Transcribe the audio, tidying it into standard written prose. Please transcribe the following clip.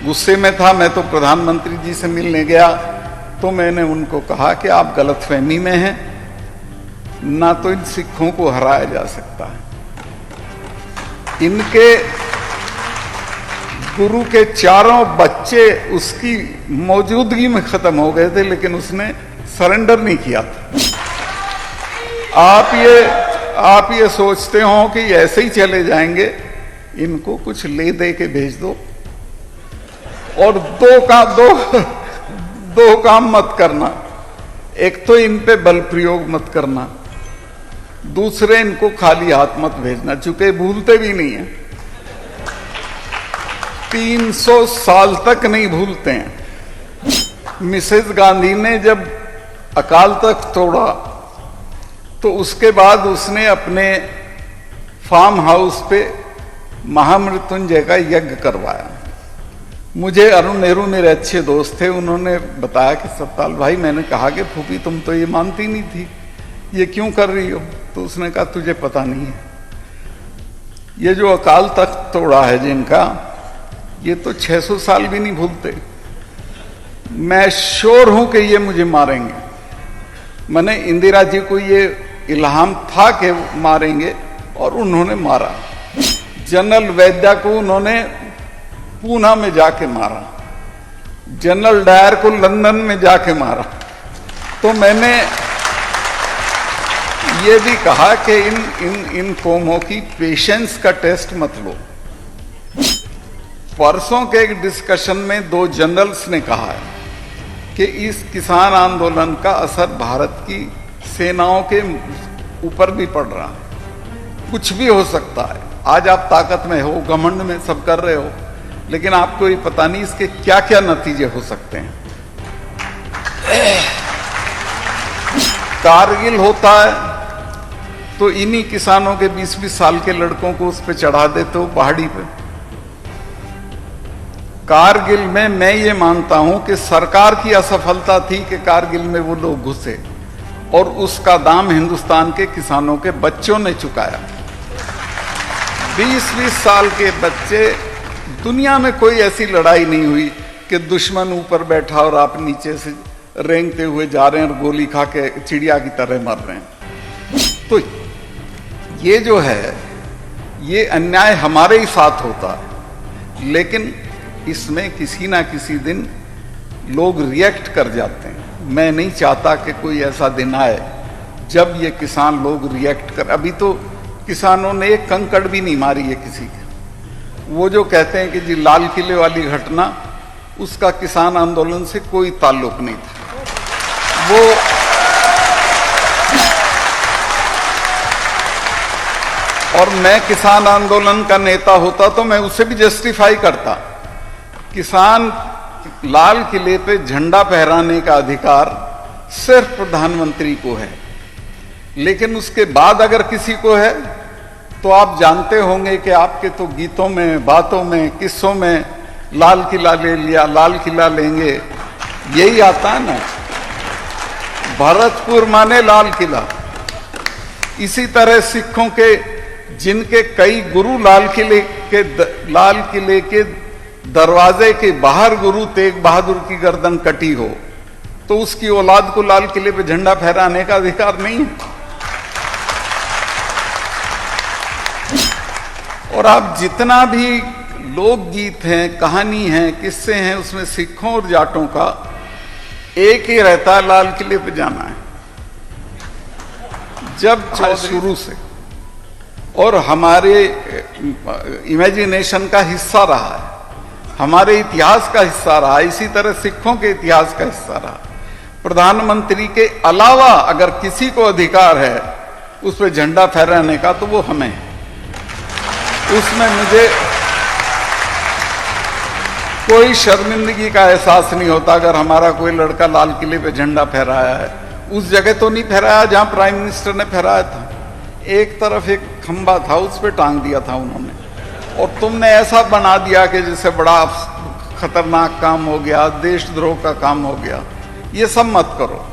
गुस्से में था। मैं तो प्रधानमंत्री जी से मिलने गया तो मैंने उनको कहा कि आप गलतफहमी में हैं, ना तो इन सिखों को हराया जा सकता है। इनके गुरु के चारों बच्चे उसकी मौजूदगी में खत्म हो गए थे, लेकिन उसने सरेंडर नहीं किया था। आप ये सोचते हो कि ऐसे ही चले जाएंगे, इनको कुछ ले दे के भेज दो और दो काम मत करना। एक तो इन पे बल प्रयोग मत करना, दूसरे इनको खाली हाथ मत भेजना, चूंकि भूलते भी नहीं है, 300 साल तक नहीं भूलते हैं। मिसेस गांधी ने जब अकाल तख्त तोड़ा तो उसके बाद उसने अपने फार्म हाउस पे महामृत्युंजय का यज्ञ करवाया। मुझे अरुण नेहरू मेरे अच्छे दोस्त थे, उन्होंने बताया कि सतपाल भाई, मैंने कहा कि फूफी तुम तो ये मानती नहीं थी, ये क्यों कर रही हो? तो उसने कहा तुझे पता नहीं है, ये जो अकाल तख्त तोड़ा है जिनका, ये तो 600 साल भी नहीं भूलते। मैं श्योर हूं कि ये मुझे मारेंगे। मैंने इंदिरा जी को ये इल्हाम था कि मारेंगे और उन्होंने मारा। जनरल वैद्या को उन्होंने पूना में जाके मारा, जनरल डायर को लंदन में जाके मारा। तो मैंने ये भी कहा कि इन कौमों की पेशेंस का टेस्ट मत लो। परसों के एक डिस्कशन में 2 जनरल्स ने कहा है कि इस किसान आंदोलन का असर भारत की सेनाओं के ऊपर भी पड़ रहा है। कुछ भी हो सकता है। आज आप ताकत में हो, घमंड में सब कर रहे हो, लेकिन आपको ये पता नहीं इसके क्या क्या नतीजे हो सकते हैं। कारगिल होता है तो इन्हीं किसानों के 20-20 साल के लड़कों को उस पे चढ़ा देते हो पहाड़ी पे। कारगिल में मैं ये मानता हूं कि सरकार की असफलता थी कि कारगिल में वो लोग घुसे, और उसका दाम हिंदुस्तान के किसानों के बच्चों ने चुकाया। 20-20 साल के बच्चे, दुनिया में कोई ऐसी लड़ाई नहीं हुई कि दुश्मन ऊपर बैठा और आप नीचे से रेंगते हुए जा रहे हैं और गोली खा के चिड़िया की तरह मर रहे हैं। तो ये जो है, ये अन्याय हमारे ही साथ होता है, लेकिन इसमें किसी ना किसी दिन लोग रिएक्ट कर जाते हैं। मैं नहीं चाहता कि कोई ऐसा दिन आए जब ये किसान लोग रिएक्ट कर। अभी तो किसानों ने एक कंकड़ भी नहीं मारी है किसी के। वो जो कहते हैं कि जी लाल किले वाली घटना, उसका किसान आंदोलन से कोई ताल्लुक नहीं था। वो और मैं किसान आंदोलन का नेता होता तो मैं उसे भी जस्टिफाई करता। किसान लाल किले पे झंडा फहराने का अधिकार सिर्फ प्रधानमंत्री को है, लेकिन उसके बाद अगर किसी को है तो आप जानते होंगे कि आपके तो गीतों में, बातों में, किस्सों में लाल किला ले लिया, लाल किला लेंगे, यही आता है ना। भरतपुर माने लाल किला। इसी तरह सिखों के जिनके कई गुरु लाल किले के दरवाजे के बाहर गुरु तेग बहादुर की गर्दन कटी हो, तो उसकी औलाद को लाल किले पे झंडा फहराने का अधिकार नहीं है। और आप जितना भी लोकगीत हैं, कहानी है, किस्से हैं, उसमें सिखों और जाटों का एक ही रहता है, लाल किले पे जाना है। जब शुरू से, और हमारे इमेजिनेशन का हिस्सा रहा है, हमारे इतिहास का हिस्सा रहा, इसी तरह सिखों के इतिहास का हिस्सा रहा। प्रधानमंत्री के अलावा अगर किसी को अधिकार है उस पर झंडा फहराने का, तो वो हमें है। उसमें मुझे कोई शर्मिंदगी का एहसास नहीं होता अगर हमारा कोई लड़का लाल किले पे झंडा फहराया है। उस जगह तो नहीं फहराया जहां प्राइम मिनिस्टर ने फहराया था। एक तरफ एक खंबा था, उस पे टांग दिया था उन्होंने, और तुमने ऐसा बना दिया कि जैसे बड़ा खतरनाक काम हो गया, देशद्रोह का काम हो गया। ये सब मत करो।